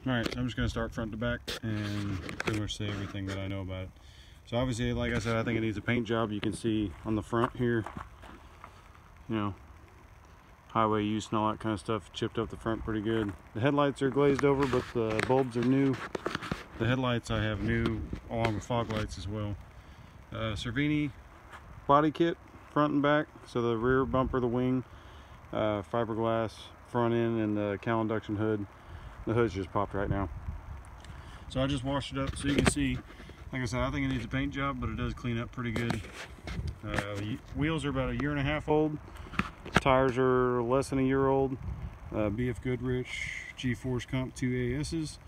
Alright, so I'm just going to start front to back and pretty much say everything that I know about it. So obviously, like I said, I think it needs a paint job. You can see on the front here, you know, highway use and all that kind of stuff chipped up the front pretty good. The headlights are glazed over, but the bulbs are new. The headlights I have new, along with fog lights as well. Cervini body kit, front and back. So the rear bumper, the wing, fiberglass front end, and the cowl induction hood. The hood's just popped right now. So I just washed it up so you can see. Like I said, I think it needs a paint job, but it does clean up pretty good. The wheels are about 1.5 years old. Tires are less than a year old. BF Goodrich G-Force Comp 2 AS's.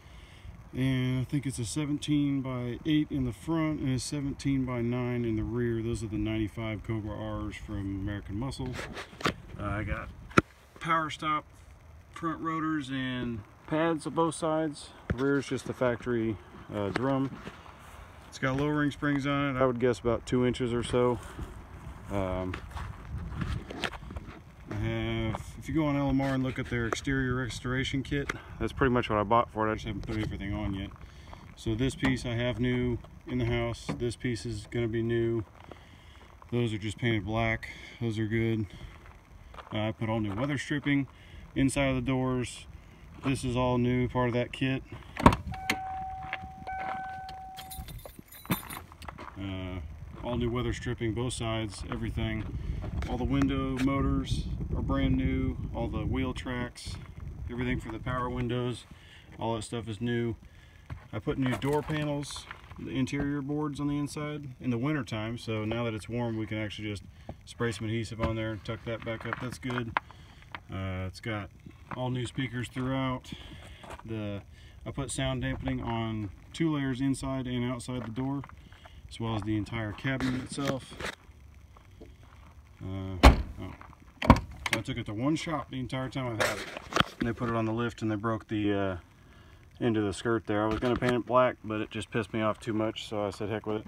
And I think it's a 17x8 in the front and a 17x9 in the rear. Those are the 95 Cobra R's from American Muscle. I got power stop front rotors and pads on both sides. The rear is just the factory drum. It's got low ring springs on it. I would guess about 2 inches or so. If you go on LMR and look at their exterior restoration kit, that's pretty much what I bought for it. I just haven't put everything on yet. So this piece I have new in the house. This piece is going to be new. Those are just painted black. Those are good. I put all new weather stripping inside of the doors. This is all new, part of that kit. All new weather stripping, both sides, everything. All the window motors are brand new. All the wheel tracks, everything for the power windows, all that stuff is new. I put new door panels, the interior boards on the inside in the winter time. So now that it's warm, we can actually just spray some adhesive on there and tuck that back up. That's good. It's got all new speakers throughout. I put sound dampening on 2 layers inside and outside the door, as well as the entire cabinet itself. So I took it to one shop the entire time I've had it. And they put it on the lift and they broke the end of the skirt there. I was going to paint it black, but it just pissed me off too much, so I said heck with it.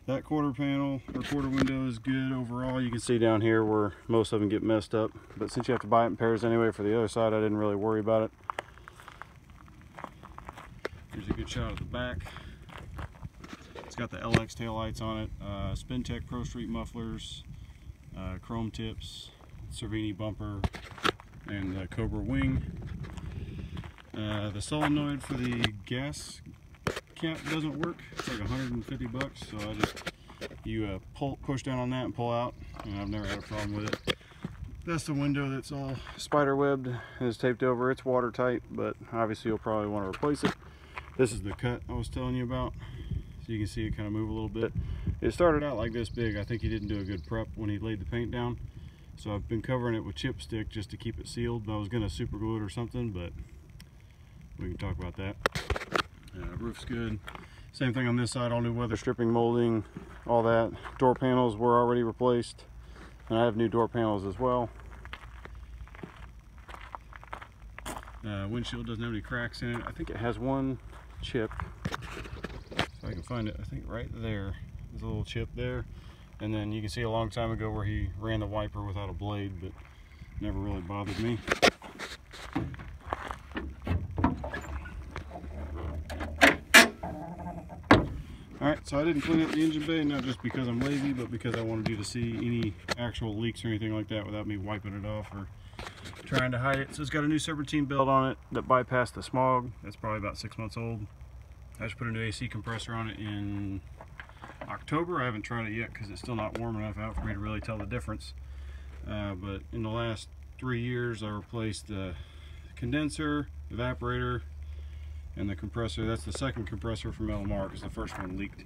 That quarter panel or quarter window is good overall. You can see down here where most of them get messed up, but since you have to buy it in pairs anyway for the other side, I didn't really worry about it. Here's a good shot of the back. It's got the LX taillights on it, Spintech Pro Street mufflers, chrome tips, Cervini bumper, and the Cobra wing. The solenoid for the gas cap doesn't work. It's like 150 bucks, so you push down on that and pull out, and I've never had a problem with it. That's the window that's all spider webbed and is taped over. It's watertight, but obviously you'll probably want to replace it. This is the cut I was telling you about. So you can see it kind of move a little bit. It started out like this big. I think he didn't do a good prep when he laid the paint down. So I've been covering it with chipstick just to keep it sealed. I was going to super glue it or something, but we can talk about that. Roof's good. Same thing on this side, all new weather stripping, molding, all that. Door panels were already replaced, and I have new door panels as well. Windshield doesn't have any cracks in it. I think it has one chip. If I can find it, I think right there. There's a little chip there. And then you can see a long time ago where he ran the wiper without a blade, but never really bothered me. Alright, so I didn't clean up the engine bay, not just because I'm lazy, but because I wanted you to see any actual leaks or anything like that without me wiping it off or trying to hide it. So it's got a new serpentine belt on it that bypassed the smog. That's probably about 6 months old. I just put a new AC compressor on it in October. I haven't tried it yet because it's still not warm enough out for me to really tell the difference. But in the last 3 years, I replaced the condenser, evaporator, and the compressor. That's the second compressor from LMR because the first one leaked.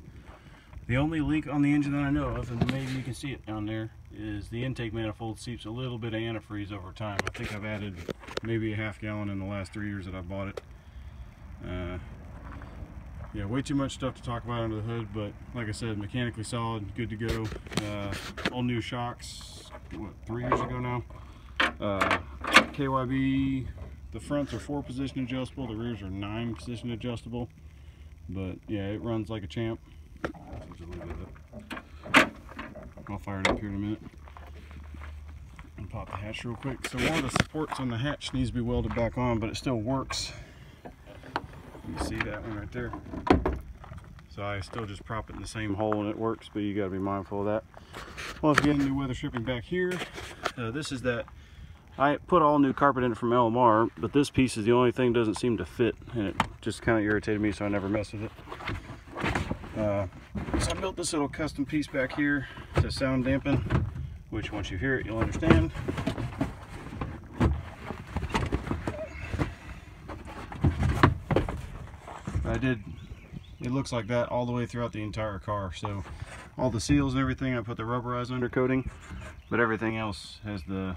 The only leak on the engine that I know of, and maybe you can see it down there, is the intake manifold seeps a little bit of antifreeze over time. I think I've added maybe a half gallon in the last 3 years that I bought it. Yeah, way too much stuff to talk about under the hood, but like I said, mechanically solid, good to go. All new shocks, what, 3 years ago now. KYB, the fronts are 4-position adjustable, the rears are 9-position adjustable. But yeah, it runs like a champ. I'll fire it up here in a minute and pop pop the hatch real quick. So one of the supports on the hatch needs to be welded back on, but it still works. You see that one right there? So I still just prop it in the same hole and it works, but you got to be mindful of that. Once again, new weather stripping back here. This is that, I put all new carpet in it from LMR, but this piece is the only thing that doesn't seem to fit, and it just kind of irritated me, so I never messed with it. So I built this little custom piece back here to sound dampen, which once you hear it, you'll understand. It looks like that all the way throughout the entire car. So all the seals and everything, I put the rubberized undercoating, but everything else has the